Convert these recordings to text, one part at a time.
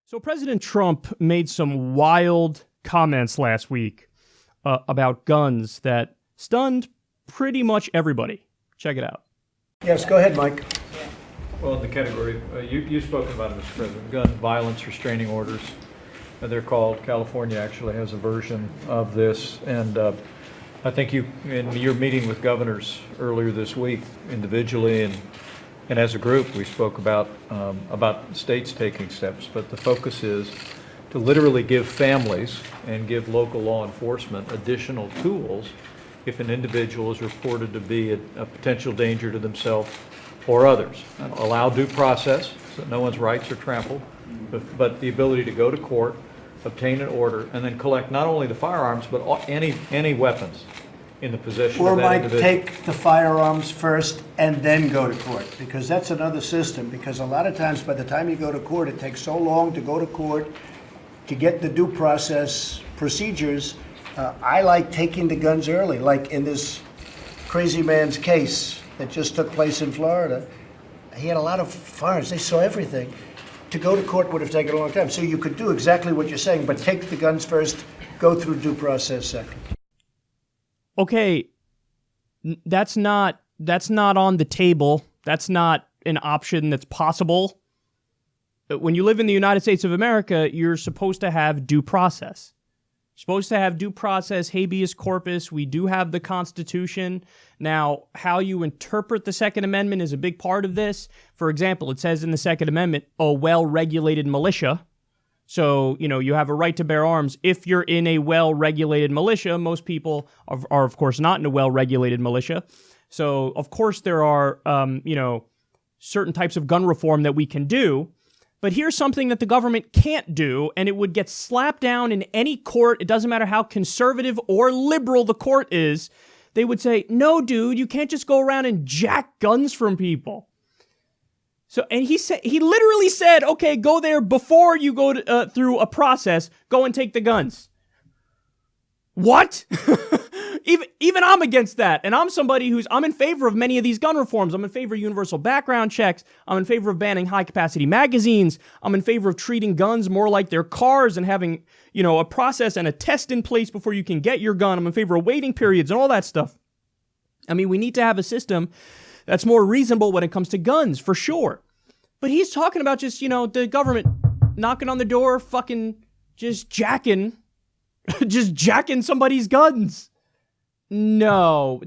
So President Trump made some wild comments last week about guns that stunned pretty much everybody. Check it out. Yes, go ahead, Mike. Well, in the category, you've spoken about it, Mr. President, gun violence restraining orders. They're called. California actually has a version of this. And I think in your meeting with governors earlier this week, individually and as a group, we spoke about states taking steps. But the focus is to literally give families and give local law enforcement additional tools if an individual is reported to be a potential danger to themselves or others. Allow due process so that no one's rights are trampled, but the ability to go to court, obtain an order, and then collect not only the firearms, but any weapons in the possession Or of that might individual. take the firearms first and then go to court, because that's another system. Because a lot of times, by the time you go to court, it takes so long to go to court to get the due process procedures. I like taking the guns early, like in this crazy man's case that just took place in Florida. He had a lot of firearms. They saw everything. To go to court would have taken a long time. So you could do exactly what you're saying, but take the guns first, go through due process second. Okay, that's not on the table. That's not an option that's possible. When you live in the United States of America, you're supposed to have due process. You're supposed to have due process, habeas corpus. We do have the Constitution. Now, how you interpret the Second Amendment is a big part of this. For example, it says in the Second Amendment, a well-regulated militia. So, you have a right to bear arms if you're in a well-regulated militia. Most people are of course, not in a well-regulated militia. So, of course, there are, certain types of gun reform that we can do. But here's something that the government can't do, and it would get slapped down in any court. It doesn't matter how conservative or liberal the court is. They would say, no, dude, you can't just go around and jack guns from people. So, and he literally said, okay, go there before you go through a process, go and take the guns. What? Even I'm against that. And I'm somebody I'm in favor of many of these gun reforms. I'm in favor of universal background checks. I'm in favor of banning high-capacity magazines. I'm in favor of treating guns more like their cars and having, a process and a test in place before you can get your gun. I'm in favor of waiting periods and all that stuff. I mean, we need to have a system that's more reasonable when it comes to guns, for sure. But he's talking about just, the government knocking on the door, fucking just jacking somebody's guns. No.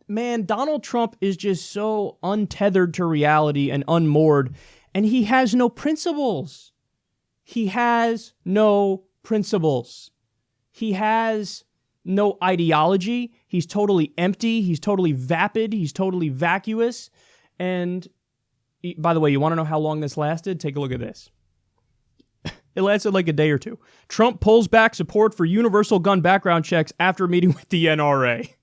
Man, Donald Trump is just so untethered to reality and unmoored, and he has no principles. He has no principles. He has no ideology. He's totally empty. He's totally vapid. He's totally vacuous. And by the way, you want to know how long this lasted? Take a look at this. It lasted like a day or two. Trump pulls back support for universal gun background checks after meeting with the NRA.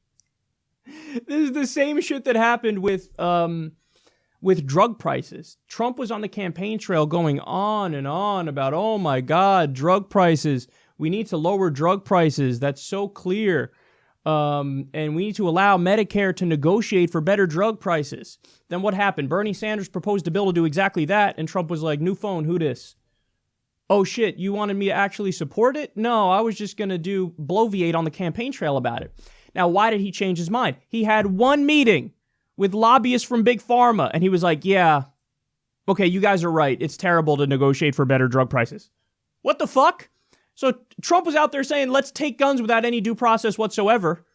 This is the same shit that happened with drug prices. Trump was on the campaign trail going on and on about, oh my God, drug prices. We need to lower drug prices. That's so clear. And we need to allow Medicare to negotiate for better drug prices. Then what happened? Bernie Sanders proposed a bill to do exactly that, and Trump was like, new phone, who dis? Oh shit, you wanted me to actually support it? No, I was just going to do bloviate on the campaign trail about it. Now, why did he change his mind? He had one meeting with lobbyists from Big Pharma, and he was like, yeah, okay, you guys are right. It's terrible to negotiate for better drug prices. What the fuck? So Trump was out there saying, let's take guns without any due process whatsoever.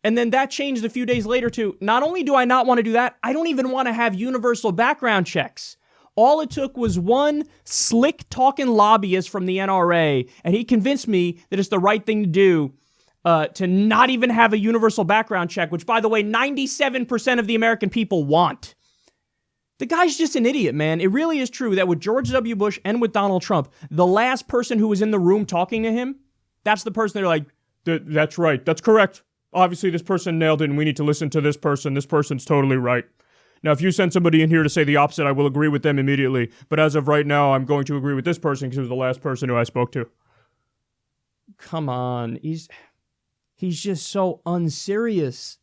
And then that changed a few days later to, not only do I not want to do that, I don't even want to have universal background checks. All it took was one slick-talking lobbyist from the NRA, and he convinced me that it's the right thing to do to not even have a universal background check, which, by the way, 97% of the American people want. The guy's just an idiot, man. It really is true that with George W. Bush and with Donald Trump, the last person who was in the room talking to him, that's the person they're like, that's right, that's correct. Obviously, this person nailed it, and we need to listen to this person. This person's totally right. Now, if you send somebody in here to say the opposite, I will agree with them immediately. But as of right now, I'm going to agree with this person because it was the last person who I spoke to. Come on. He's just so unserious.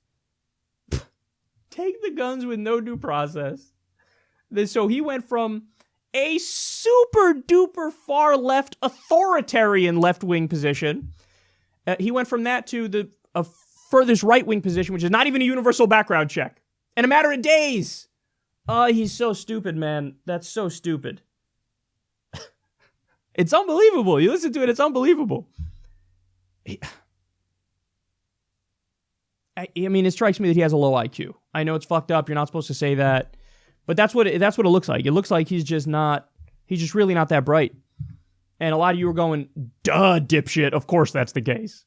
Take the guns with no due process. So he went from a super duper far left authoritarian left-wing position. He went from that to the furthest right-wing position, which is not even a universal background check, in a matter of days. He's so stupid, man. That's so stupid. It's unbelievable. You listen to it, it's unbelievable. I mean, it strikes me that he has a low IQ. I know it's fucked up. You're not supposed to say that, but that's what it looks like. It looks like he's just really not that bright. And a lot of you are going, duh, dipshit. Of course that's the case.